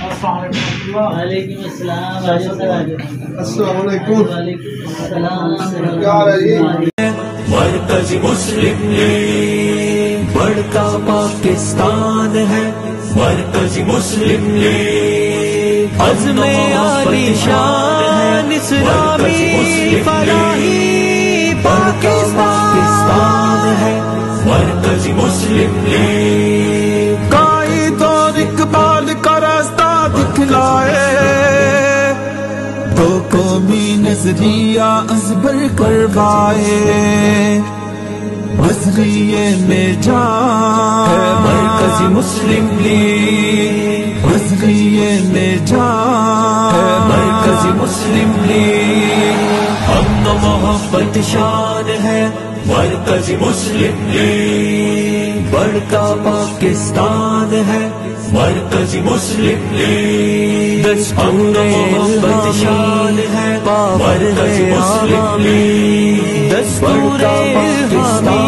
وعلیکم السلام. السلام علیکم. وعلیکم السلام. کیا حال ہے جی؟ مرکز مسلم لیگ بڑھتا پاکستان ہے. مرکز مسلم لیگ عزم عالی شان اسلامی فلاحی پاکستان ہے. مرکز مسلم لیگ قائد اور اقبال کا راستہ دکھلائے. تو قومی نظریہ ازبر کروائے. نظریے میں جان ہے مرکز مسلم لیگ. نظریے میں جان ہے مرکز مسلم لیگ. امن و محبت شان ہے مرکز مسلم لیگ. بڑھتا پاکستان ہے مرکز مسلم لیگ. امن و محبت شان ہے مرکز مسلم لیگ. بڑھتا پاکستان